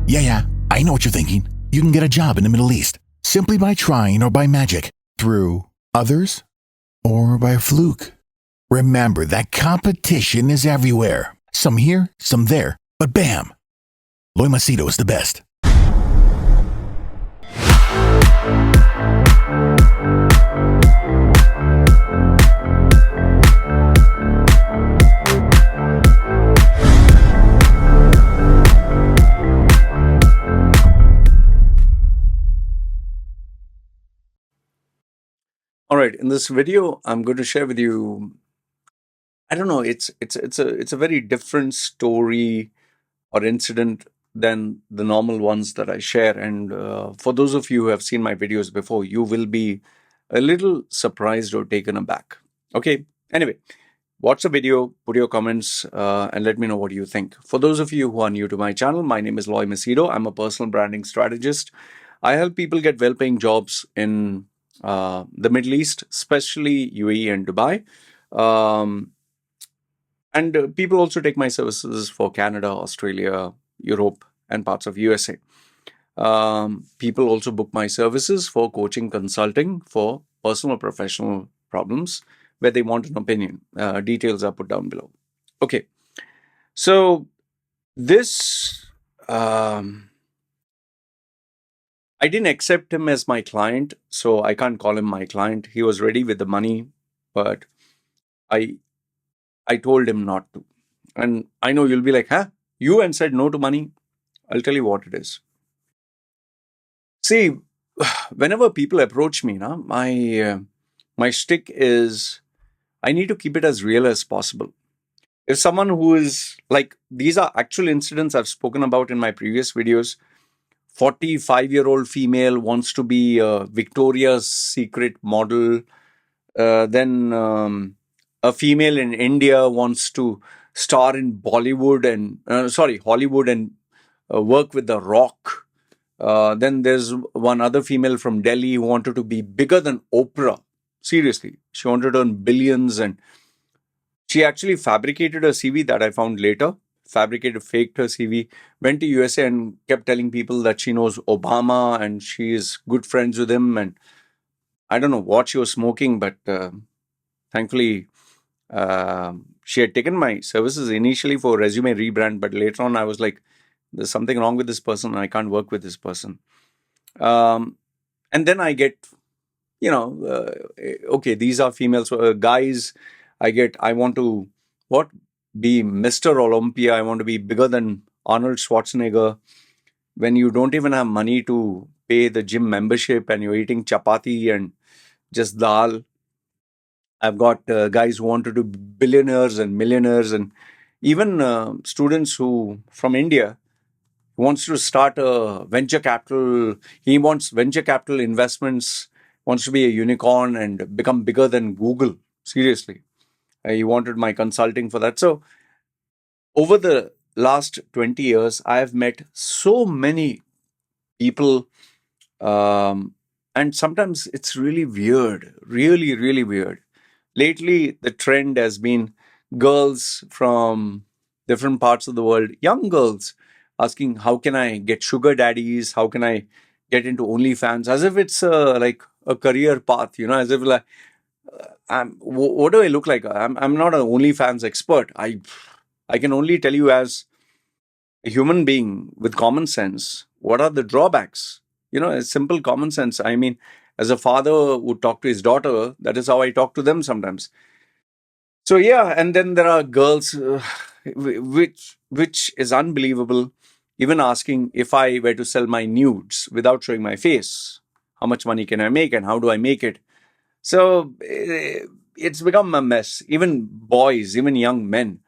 Yeah, I know what you're thinking. You can get a job in the Middle East simply by trying or by magic, through others, or by a fluke. Remember that competition is everywhere. Some here, some there, but bam! Loy Machedo is the best. All right, in this video, I'm going to share with you. I don't know. It's a very different story or incident than the normal ones that I share. And for those of you who have seen my videos before, you will be a little surprised or taken aback. Okay. Anyway, watch the video, put your comments, and let me know what you think. For those of you who are new to my channel, my name is Loy Machedo. I'm a personal branding strategist. I help people get well-paying jobs in the Middle East, especially UAE and Dubai. And people also take my services for Canada, Australia, Europe, and parts of USA. People also book my services for coaching, consulting for personal or professional problems where they want an opinion. Details are put down below. Okay, so this I didn't accept him as my client, so I can't call him my client. He was ready with the money, but I told him not to. And I know you'll be like, huh? You and said no to money? I'll tell you what it is. See, whenever people approach me, my shtick is I need to keep it as real as possible. If someone who is like, these are actual incidents I've spoken about in my previous videos. 45-year-old female wants to be a Victoria's Secret model. Then a female in India wants to star in Bollywood and Hollywood and work with The Rock. Then there's one other female from Delhi who wanted to be bigger than Oprah. Seriously, she wanted to earn billions, and she actually fabricated a CV that I found later. Faked her CV, went to USA and kept telling people that she knows Obama and she is good friends with him. And I don't know what she was smoking, but thankfully, she had taken my services initially for resume rebrand, but later on I was like, there's something wrong with this person and I can't work with this person. And then I get, okay, these are females. Guys, I want to, be Mr. Olympia. I want to be bigger than Arnold Schwarzenegger. When you don't even have money to pay the gym membership and you're eating chapati and just dal. I've got guys who want to do billionaires and millionaires, and even students who from India wants to start a venture capital. He wants venture capital investments, wants to be a unicorn and become bigger than Google. Seriously. He wanted my consulting for that. So over the last 20 years, I have met so many people, and sometimes it's really weird, really, really weird. Lately, the trend has been girls from different parts of the world, young girls, asking, how can I get sugar daddies? How can I get into OnlyFans? As if it's like a career path, as if like, what do I look like? I'm not an OnlyFans expert. I can only tell you as a human being with common sense, what are the drawbacks? A simple common sense. I mean, as a father would talk to his daughter, that is how I talk to them sometimes. So yeah, and then there are girls, which is unbelievable. Even asking if I were to sell my nudes without showing my face, how much money can I make and how do I make it? So it's become a mess. Even boys, even young men.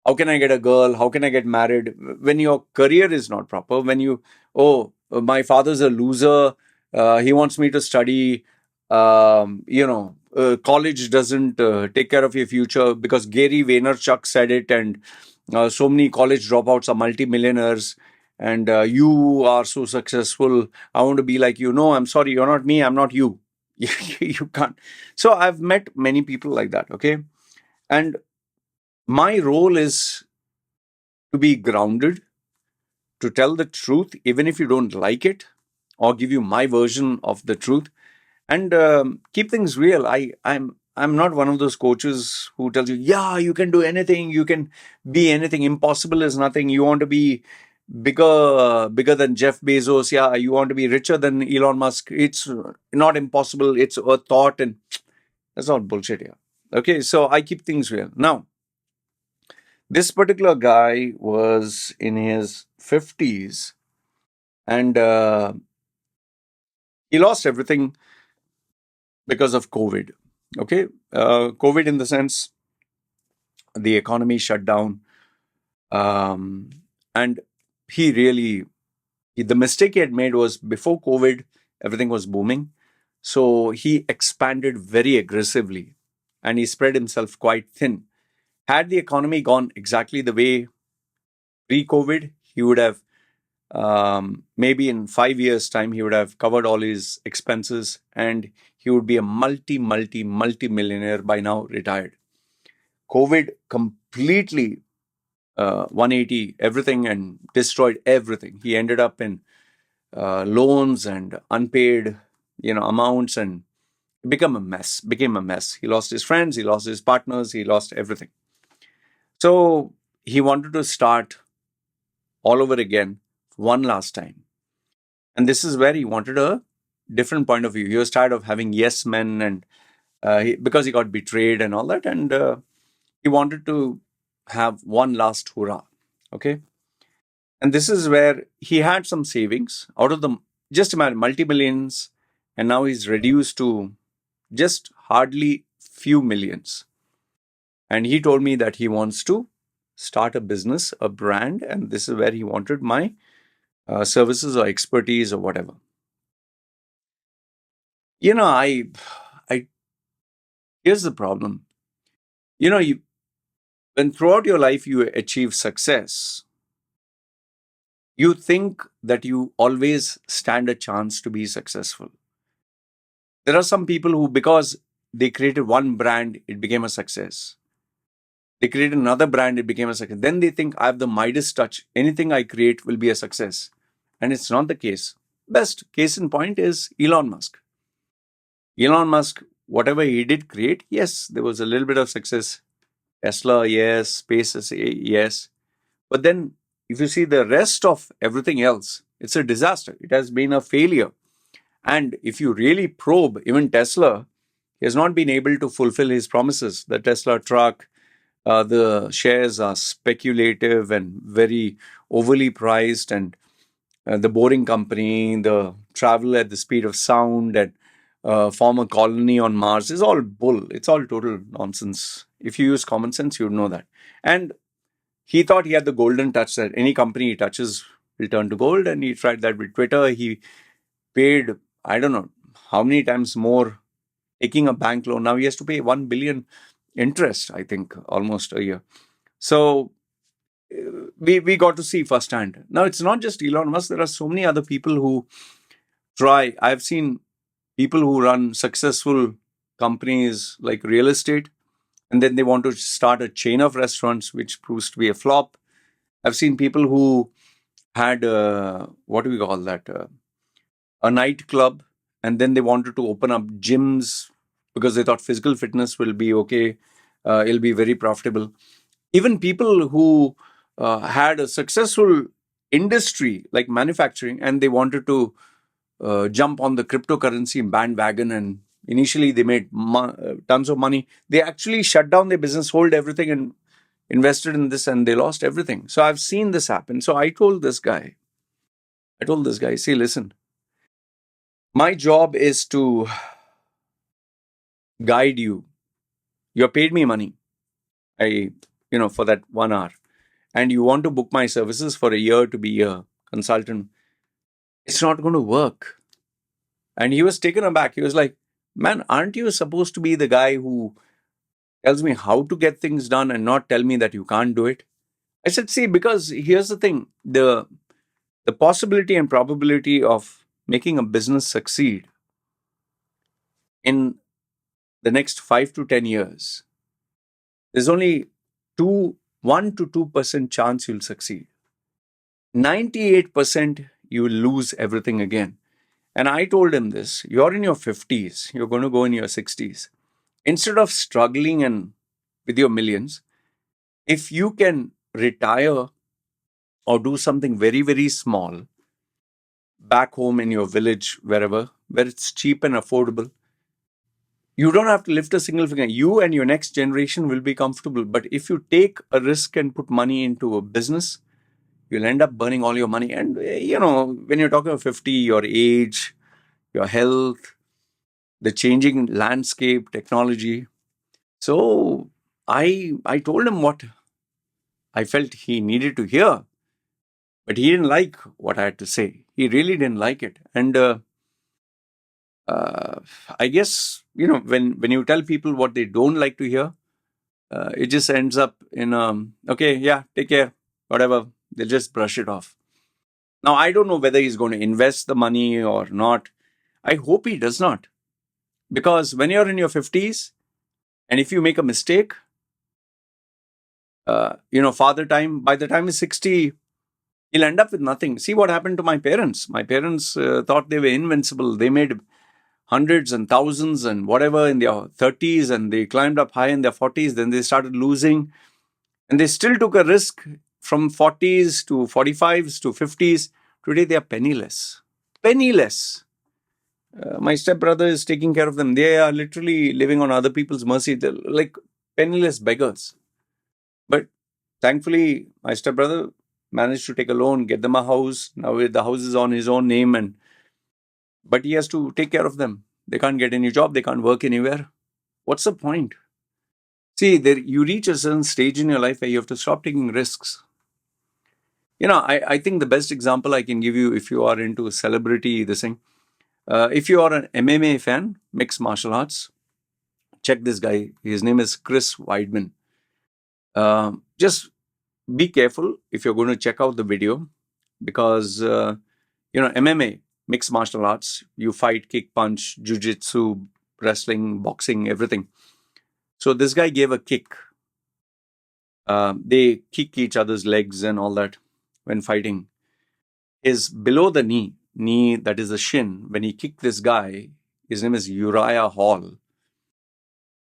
How can I get a girl? How can I get married? When your career is not proper, when my father's a loser, he wants me to study, college doesn't take care of your future because Gary Vaynerchuk said it, and so many college dropouts are multimillionaires, and you are so successful. I want to be like you. No, I'm sorry, you're not me. I'm not you. You can't. So I've met many people like that. Okay, and my role is to be grounded, to tell the truth, even if you don't like it, or give you my version of the truth, and keep things real. I'm not one of those coaches who tells you, yeah, you can do anything, you can be anything. Impossible is nothing. You want to be bigger than Jeff Bezos. Yeah, you want to be richer than Elon Musk. It's not impossible. It's a thought, and that's all bullshit here. Okay, so I keep things real. Now, this particular guy was in his 50s, and he lost everything because of COVID. Okay, COVID in the sense the economy shut down, um, and he really the mistake he had made was before COVID, everything was booming, so he expanded very aggressively, and he spread himself quite thin. Had the economy gone exactly the way pre-COVID, he would have maybe in 5 years' time he would have covered all his expenses, and he would be a multi millionaire by now, retired. COVID completely 180 everything and destroyed everything. He ended up in loans and unpaid, amounts, and became a mess. He lost his friends, he lost his partners, he lost everything. So he wanted to start all over again one last time. And this is where he wanted a different point of view. He was tired of having yes men, and because he got betrayed and all that, and he wanted to have one last hurrah. Okay. And this is where he had some savings out of the, just imagine, multi millions, and now he's reduced to just hardly few millions. And he told me that he wants to start a business, a brand, and this is where he wanted my services or expertise or whatever. I here's the problem. When throughout your life you achieve success, you think that you always stand a chance to be successful. There are some people who, because they created one brand, it became a success. They created another brand, it became a success. Then they think I have the Midas touch. Anything I create will be a success. And it's not the case. Best case in point is Elon Musk. Elon Musk, whatever he did create, yes, there was a little bit of success. Tesla, yes. SpaceX, yes. But then if you see the rest of everything else, it's a disaster. It has been a failure. And if you really probe even Tesla, he has not been able to fulfill his promises. The Tesla truck, the shares are speculative and very overly priced, and the Boring Company, the travel at the speed of sound, and form a colony on Mars is all bull. It's all total nonsense. If you use common sense, you'd know that. And he thought he had the golden touch that any company he touches will turn to gold, and he tried that with Twitter. He paid, I don't know how many times more, taking a bank loan. Now he has to pay 1 billion interest, I think, almost a year. So we got to see firsthand. Now it's not just Elon Musk. There are so many other people who try. I've seen people who run successful companies like real estate, and then they want to start a chain of restaurants, which proves to be a flop. I've seen people who had what do we call that? A nightclub, and then they wanted to open up gyms because they thought physical fitness will be okay. It'll be very profitable. Even people who had a successful industry like manufacturing, and they wanted to jump on the cryptocurrency bandwagon, and initially they made tons of money. They actually shut down their business, sold everything, and invested in this, and they lost everything. So I've seen this happen. So I told this guy, see, listen, my job is to guide you. You have paid me money. For that 1 hour. And you want to book my services for a year to be a consultant. It's not going to work. And he was taken aback. He was like, man, aren't you supposed to be the guy who tells me how to get things done and not tell me that you can't do it? I said, see, because here's the thing. The possibility and probability of making a business succeed in the next 5 to 10 years, there's only 1 to 2% chance you'll succeed. 98% you will lose everything again. And I told him this, you're in your 50s, you're going to go in your 60s. Instead of struggling and with your millions, if you can retire or do something very, very small back home in your village, wherever, where it's cheap and affordable, you don't have to lift a single finger. You and your next generation will be comfortable. But if you take a risk and put money into a business, you'll end up burning all your money. And, when you're talking about 50, your age, your health, the changing landscape, technology. So I told him what I felt he needed to hear, but he didn't like what I had to say. He really didn't like it. And I guess, when you tell people what they don't like to hear, it just ends up in, okay, yeah, take care, whatever. They'll just brush it off. Now, I don't know whether he's going to invest the money or not. I hope he does not. Because when you're in your 50s, and if you make a mistake, father time, by the time he's 60, he'll end up with nothing. See what happened to my parents. My parents thought they were invincible. They made hundreds and thousands and whatever in their 30s, and they climbed up high in their 40s. Then they started losing, and they still took a risk from 40s to 45s to 50s. Today, they are penniless. Penniless. My stepbrother is taking care of them. They are literally living on other people's mercy. They're like penniless beggars. But thankfully, my stepbrother managed to take a loan, get them a house. Now the house is on his own name, but he has to take care of them. They can't get any job. They can't work anywhere. What's the point? See, you reach a certain stage in your life where you have to stop taking risks. I think the best example I can give you, if you are into celebrity, this thing, if you are an MMA fan, mixed martial arts, check this guy. His name is Chris Weidman. Just be careful if you're going to check out the video, because MMA, mixed martial arts, you fight, kick, punch, jiu-jitsu, wrestling, boxing, everything. So this guy gave a kick. They kick each other's legs and all that when fighting. Is below the knee, that is the shin. When he kicked this guy, his name is Uriah Hall.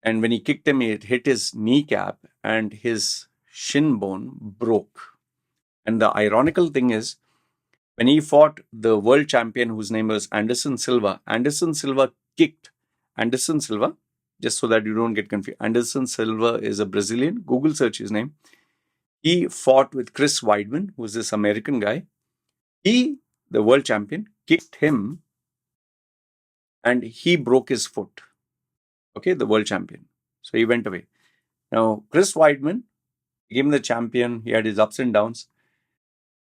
And when he kicked him, it hit his kneecap and his shin bone broke. And the ironical thing is, when he fought the world champion, whose name was Anderson Silva kicked Anderson Silva, just so that you don't get confused. Anderson Silva is a Brazilian. Google search his name. He fought with Chris Weidman, who's this American guy. He, the world champion, kicked him and he broke his foot. Okay, the world champion. So he went away. Now, Chris Weidman became the champion. He had his ups and downs.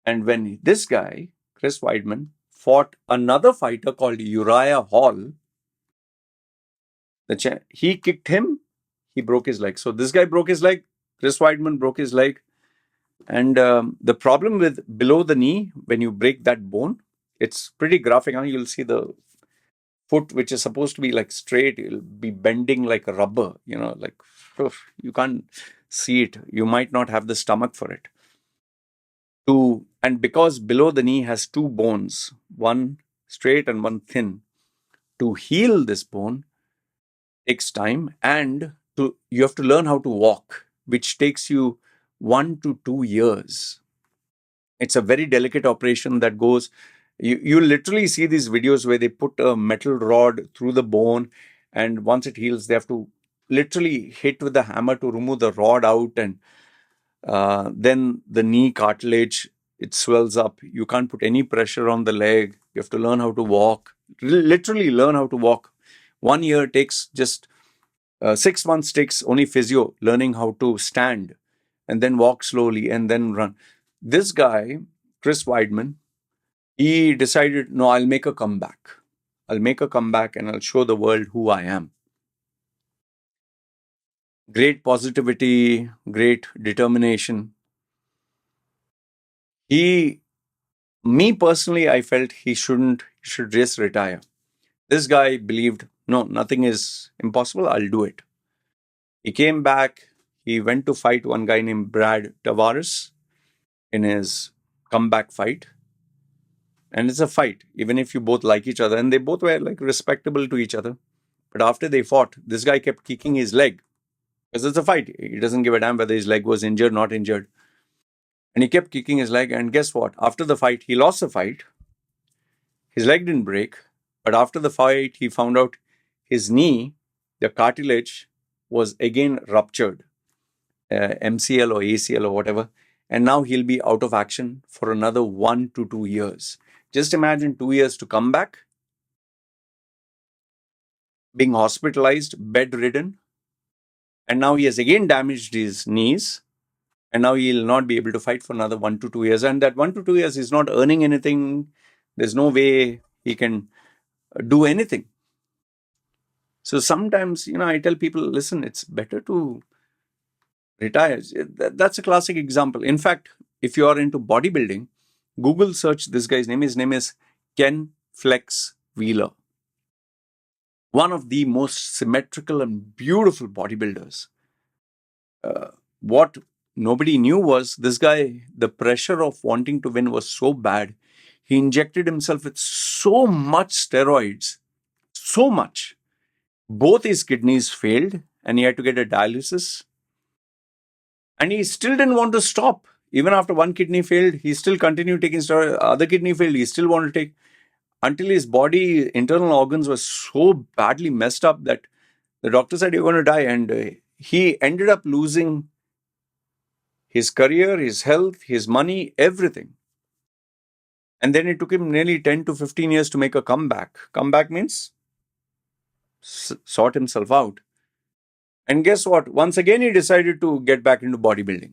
And when this guy, Chris Weidman, fought another fighter called Uriah Hall, he kicked him, he broke his leg. So this guy broke his leg, Chris Weidman broke his leg. And the problem with below the knee, when you break that bone, it's pretty graphic. You'll see the foot, which is supposed to be like straight, it'll be bending like a rubber, like you can't see it. You might not have the stomach for it. And because below the knee has two bones, one straight and one thin, to heal this bone takes time, and you have to learn how to walk, which takes you 1 to 2 years. It's a very delicate operation that goes. You literally see these videos where they put a metal rod through the bone, and once it heals, they have to literally hit with the hammer to remove the rod out, and then the knee cartilage, it swells up. You can't put any pressure on the leg. You have to learn how to walk. Literally learn how to walk. 1 year takes just 6 months takes only physio, learning how to stand and then walk slowly and then run. This guy, Chris Weidman, he decided, no, I'll make a comeback. I'll make a comeback and I'll show the world who I am. Great positivity, great determination. Me personally, I felt he should just retire. This guy believed, no, nothing is impossible. I'll do it. He came back. He went to fight one guy named Brad Tavares in his comeback fight. And it's a fight, even if you both like each other. And they both were like respectable to each other. But after they fought, this guy kept kicking his leg. Because it's a fight. He doesn't give a damn whether his leg was injured, not injured. And he kept kicking his leg. And guess what? After the fight, he lost the fight. His leg didn't break. But after the fight, he found out his knee, the cartilage, was again ruptured. MCL or ACL or whatever. And now he'll be out of action for another 1 to 2 years. Just imagine 2 years to come back, being hospitalized, bedridden, and now he has again damaged his knees, and now he'll not be able to fight for another 1 to 2 years. And that 1 to 2 years, he's not earning anything. There's no way he can do anything. So sometimes, I tell people, listen, it's better to retire. That's a classic example. In fact, if you are into bodybuilding, Google search this guy's name. His name is Ken Flex Wheeler. One of the most symmetrical and beautiful bodybuilders. What nobody knew was this guy, the pressure of wanting to win was so bad. He injected himself with so much steroids, so much. Both his kidneys failed and he had to get a dialysis. And he still didn't want to stop. Even after one kidney failed, he still continued taking steroids. Other kidney failed, he still wanted to take. Until his body, internal organs were so badly messed up that the doctor said, you're going to die. And he ended up losing his career, his health, his money, everything. And then it took him nearly 10 to 15 years to make a comeback. Comeback means sort himself out. And guess what? Once again, he decided to get back into bodybuilding.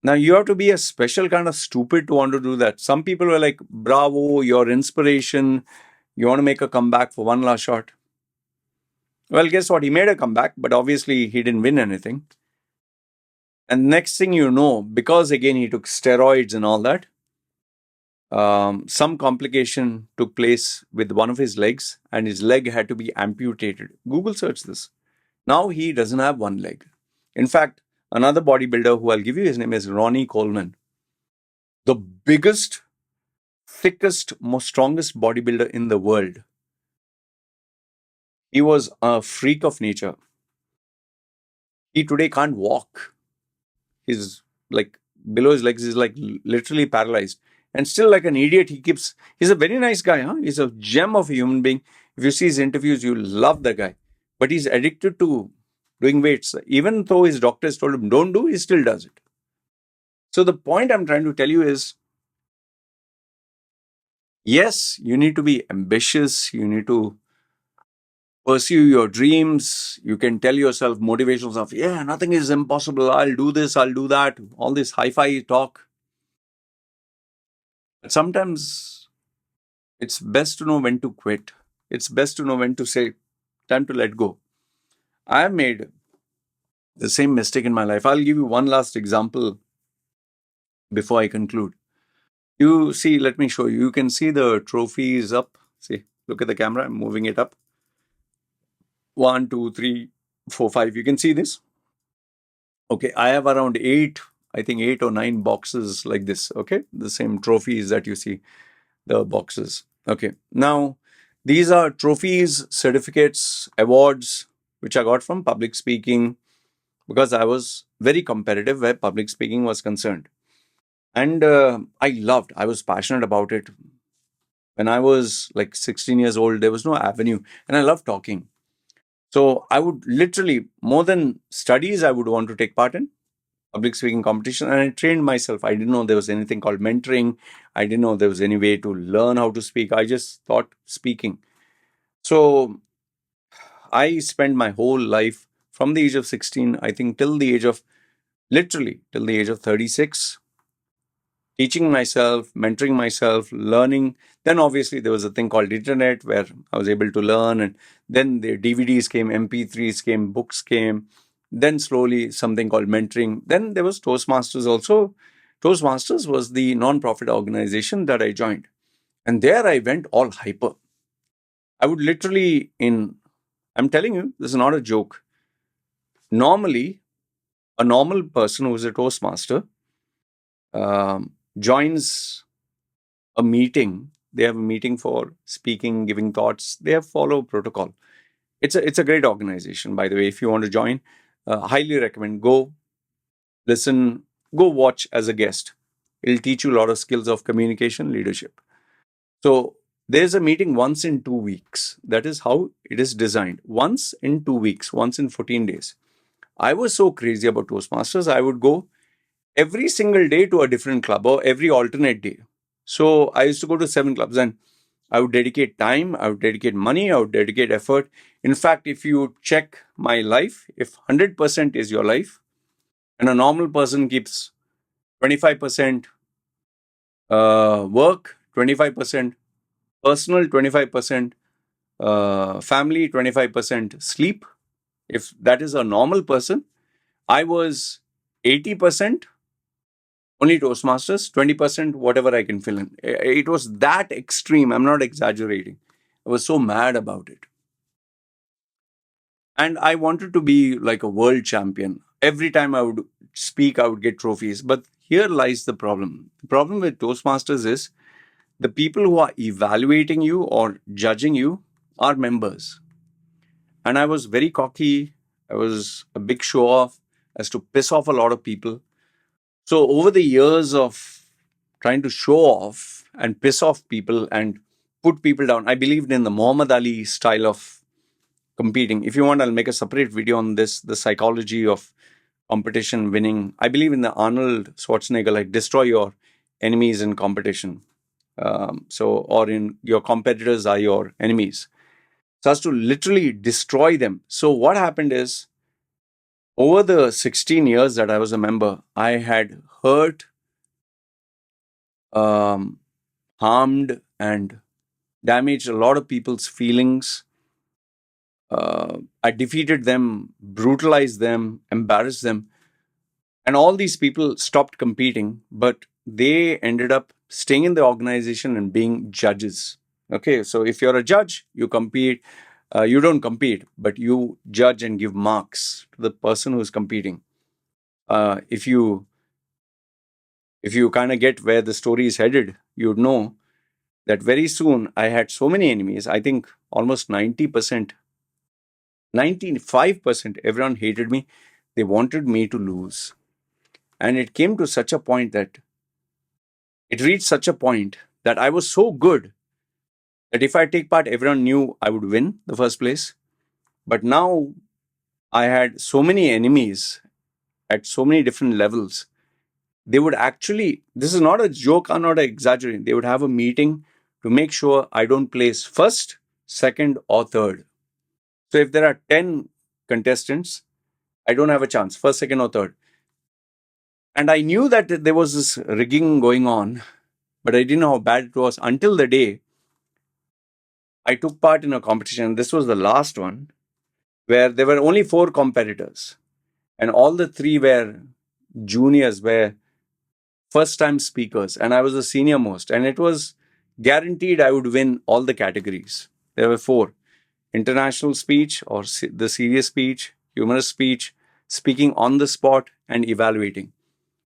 Now, you have to be a special kind of stupid to want to do that. Some people were like, bravo, your inspiration. You want to make a comeback for one last shot. Well, guess what? He made a comeback, but obviously he didn't win anything. And next thing you know, because again he took steroids and all that, some complication took place with one of his legs and his leg had to be amputated. Google search this. Now he doesn't have one leg. In fact, another bodybuilder who I'll give you, his name is Ronnie Coleman. The biggest, thickest, most strongest bodybuilder in the world. He was a freak of nature. He today can't walk. He's like below his legs is like literally paralyzed. And still like an idiot, he's a very nice guy, huh? He's a gem of a human being. If you see his interviews, you love the guy. But he's addicted to doing weights. Even though his doctors told him don't do, he still does it. So the point I'm trying to tell you is, yes, you need to be ambitious. You need to pursue your dreams. You can tell yourself motivational stuff. Yeah, nothing is impossible. I'll do this, I'll do that. All this hi-fi talk. But sometimes it's best to know when to quit. It's best to know when to say, time to let go. I have made the same mistake in my life. I'll give you one last example before I conclude. You see, let me show you. You can see the trophies up. See, look at the camera. I'm moving it up. 1, 2, 3, 4, 5. You can see this. Okay, I have around 8 or 9 boxes like this. Okay, the same trophies that you see, the boxes. Okay, now these are trophies, certificates, awards, which I got from public speaking because I was very competitive where public speaking was concerned. And I was passionate about it. When I was like 16 years old, there was no avenue. And I loved talking. So I would literally, more than studies, I would want to take part in public speaking competition. And I trained myself. I didn't know there was anything called mentoring. I didn't know there was any way to learn how to speak. I just thought speaking. So I spent my whole life from the age of 16, I think till the age of 36, teaching myself, mentoring myself, learning. Then obviously there was a thing called internet where I was able to learn. And then the DVDs came, MP3s came, books came. Then slowly something called mentoring. Then there was Toastmasters also. Toastmasters was the non-profit organization that I joined. And there I went all hyper. I would literally I'm telling you, this is not a joke. Normally, a normal person who is a Toastmaster, joins a meeting, they have a meeting for speaking, giving thoughts. They have follow protocol. It's a great organization, by the way. If you want to join, highly recommend. Go listen, go watch as a guest. It'll teach you a lot of skills of communication, leadership. So there's a meeting once in 2 weeks. That is how it is designed. Once in 2 weeks, once in 14 days. I was so crazy about Toastmasters, I would go every single day to a different club or every alternate day. So I used to go to 7 clubs and I would dedicate time, I would dedicate money, I would dedicate effort. In fact, if you check my life, if 100% is your life and a normal person keeps 25% work, 25% personal, 25% family, 25% sleep, if that is a normal person, I was 80% only Toastmasters, 20% whatever I can fill in. It was that extreme. I'm not exaggerating. I was so mad about it. And I wanted to be like a world champion. Every time I would speak, I would get trophies. But here lies the problem. The problem with Toastmasters is the people who are evaluating you or judging you are members. And I was very cocky. I was a big show off as to piss off a lot of people. So over the years of trying to show off and piss off people and put people down, I believed in the Muhammad Ali style of competing. If you want, I'll make a separate video on this, the psychology of competition winning. I believe in the Arnold Schwarzenegger, like destroy your enemies in competition. Or in your competitors are your enemies. So as to literally destroy them. So what happened is, over the 16 years that I was a member, I had hurt, harmed, and damaged a lot of people's feelings. I defeated them, brutalized them, embarrassed them. And all these people stopped competing, but they ended up staying in the organization and being judges. Okay, so if you're a judge, you compete. You don't compete, but you judge and give marks to the person who's competing. If you kind of get where the story is headed, you'd know that very soon I had so many enemies. I think almost 90%, 95%, everyone hated me. They wanted me to lose. And it came to such a point that it reached such a point that I was so good that if I take part, everyone knew I would win the first place. But now I had so many enemies at so many different levels. They would actually, this is not a joke, I'm not exaggerating, they would have a meeting to make sure I don't place first, second, or third. So if there are 10 contestants, I don't have a chance, first, second, or third. And I knew that there was this rigging going on, but I didn't know how bad it was until the day I took part in a competition. This was the last one, where there were only 4 competitors. And all the 3 were juniors, were first time speakers. And I was the senior most. And it was guaranteed I would win all the categories. There were 4: international speech or the serious speech, humorous speech, speaking on the spot, and evaluating.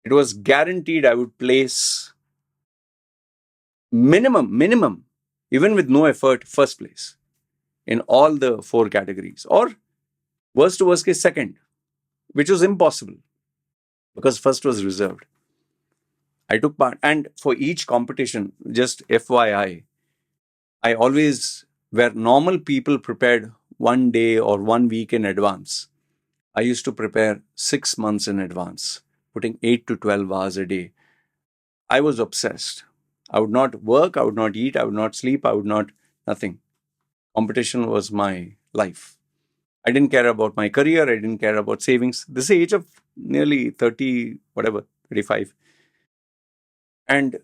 It was guaranteed I would place minimum, even with no effort, first place in all the 4 categories. Or worst to worst case, second, which was impossible because first was reserved. I took part, and for each competition, just FYI, I always, where normal people prepared 1 day or 1 week in advance, I used to prepare 6 months in advance, putting 8 to 12 hours a day. I was obsessed. I would not work, I would not eat, I would not sleep, I would not, nothing. Competition was my life. I didn't care about my career, I didn't care about savings. This is the age of nearly 30, whatever, 35. And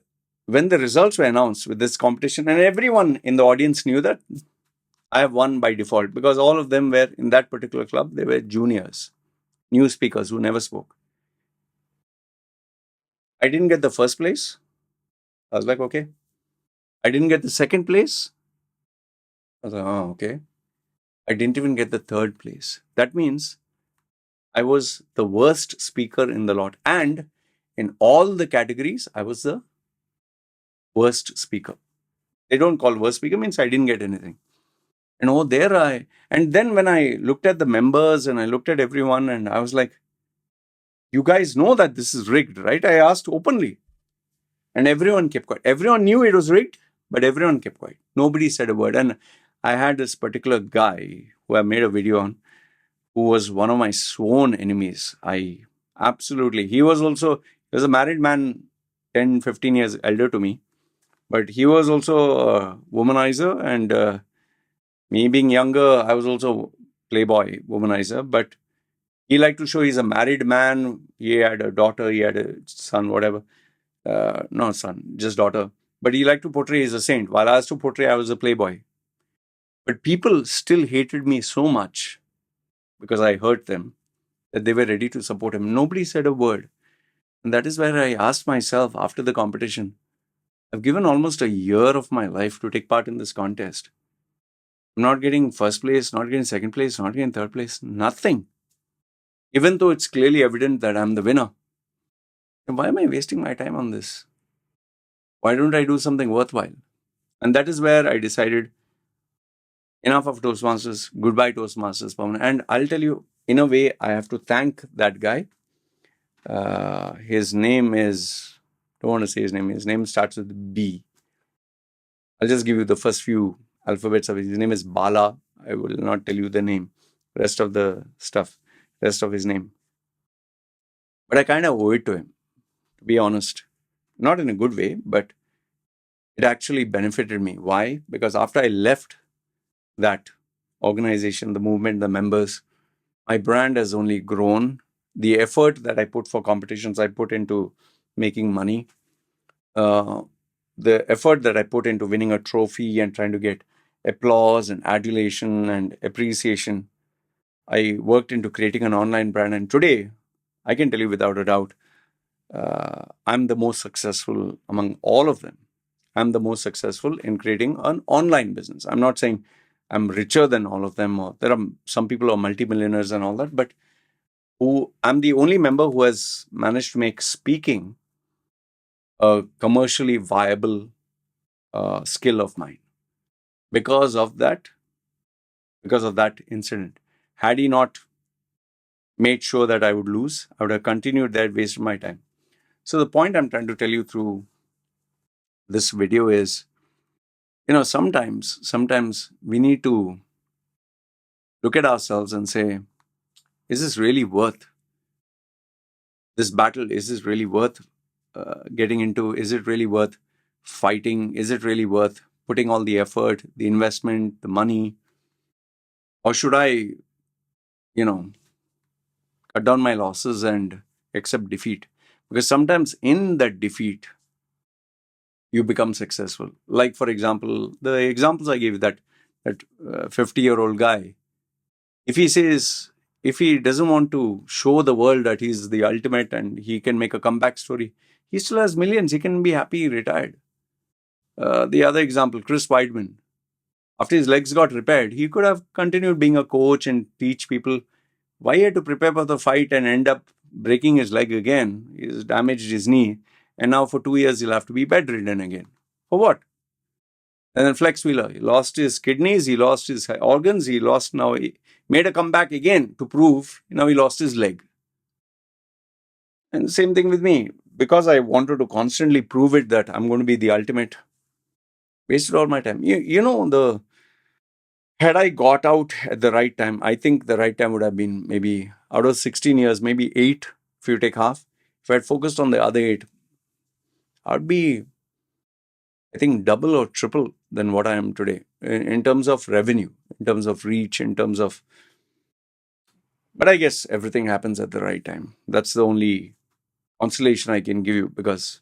when the results were announced with this competition, and everyone in the audience knew that I have won by default, because all of them were in that particular club, they were juniors, new speakers who never spoke. I didn't get the first place. I was like, okay. I didn't get the second place. I was like, oh, okay. I didn't even get the third place. That means I was the worst speaker in the lot. And in all the categories, I was the worst speaker. They don't call worst speaker means I didn't get anything. And and then when I looked at the members and I looked at everyone and I was like, you guys know that this is rigged, right? I asked openly. And everyone kept quiet. Everyone knew it was rigged, but everyone kept quiet. Nobody said a word. And I had this particular guy who I made a video on, who was one of my sworn enemies. He was a married man, 10, 15 years elder to me, but he was also a womanizer. And me being younger, I was also playboy womanizer, but he liked to show he's a married man. He had a daughter, he had a son, whatever. Not son, just daughter. But he liked to portray as a saint, while I was to portray I was a playboy. But people still hated me so much because I hurt them that they were ready to support him. Nobody said a word. And that is where I asked myself after the competition, I've given almost a year of my life to take part in this contest. I'm not getting first place, not getting second place, not getting third place, nothing. Even though it's clearly evident that I'm the winner. Why am I wasting my time on this? Why don't I do something worthwhile? And that is where I decided, enough of Toastmasters, goodbye Toastmasters, Pawan. And I'll tell you, in a way, I have to thank that guy. His name is, don't want to say his name starts with B. I'll just give you the first few alphabets of his name is Bala. I will not tell you the name, rest of his name. But I kind of owe it to him, to be honest. Not in a good way, but it actually benefited me. Why? Because after I left that organization, the movement, the members, my brand has only grown. The effort that I put for competitions, I put into making money. The effort that I put into winning a trophy and trying to get applause and adulation and appreciation, I worked into creating an online brand. And today, I can tell you without a doubt, I'm the most successful among all of them. I'm the most successful in creating an online business. I'm not saying I'm richer than all of them, or there are some people who are multimillionaires and all that, but I'm the only member who has managed to make speaking a commercially viable skill of mine because of that incident. Had he not made sure that I would lose, I would have continued that, wasted my time. So the point I'm trying to tell you through this video is, sometimes we need to look at ourselves and say, is this really worth this battle? Is this really worth getting into? Is it really worth fighting? Is it really worth putting all the effort, the investment, the money? Or should I, cut down my losses and accept defeat? Because sometimes in that defeat, you become successful. Like, for example, the examples I gave, that 50-year-old guy, if he doesn't want to show the world that he's the ultimate and he can make a comeback story, he still has millions. He can be happy retired. The other example, Chris Weidman, after his legs got repaired, he could have continued being a coach and teach people. Why he had to prepare for the fight and end up breaking his leg again? He's damaged his knee, and now for 2 years he'll have to be bedridden again. For what? And then Flex Wheeler, he lost his kidneys, he lost his organs, he made a comeback again to prove, now he lost his leg. And the same thing with me. Because I wanted to constantly prove it that I'm going to be the ultimate, wasted all my time. Had I got out at the right time, I think the right time would have been maybe out of 16 years, maybe 8, if you take half. If I had focused on the other 8, I'd be, I think, double or triple than what I am today in terms of revenue, in terms of reach, in terms of. But I guess everything happens at the right time. That's the only consolation I can give you, because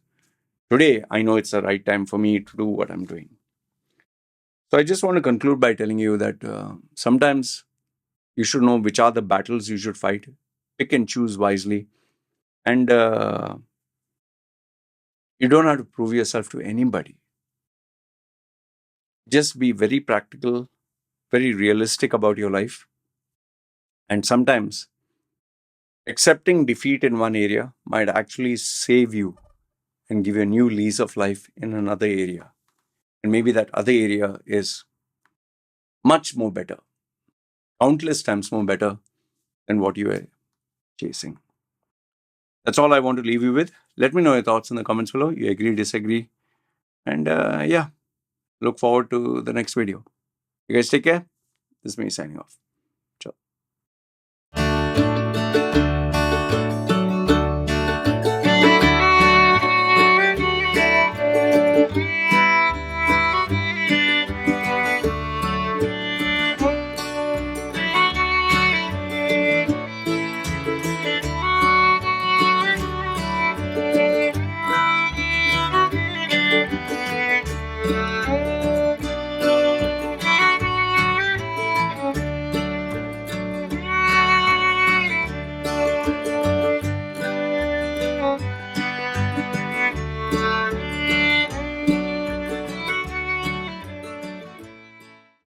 today I know it's the right time for me to do what I'm doing. So I just want to conclude by telling you that sometimes you should know which are the battles you should fight. Pick and choose wisely. And you don't have to prove yourself to anybody. Just be very practical, very realistic about your life. And sometimes accepting defeat in one area might actually save you and give you a new lease of life in another area. And maybe that other area is much more better, countless times more better than what you were chasing. That's all I want to leave you with. Let me know your thoughts in the comments below. You agree, disagree. And yeah, look forward to the next video. You guys take care. This is me signing off.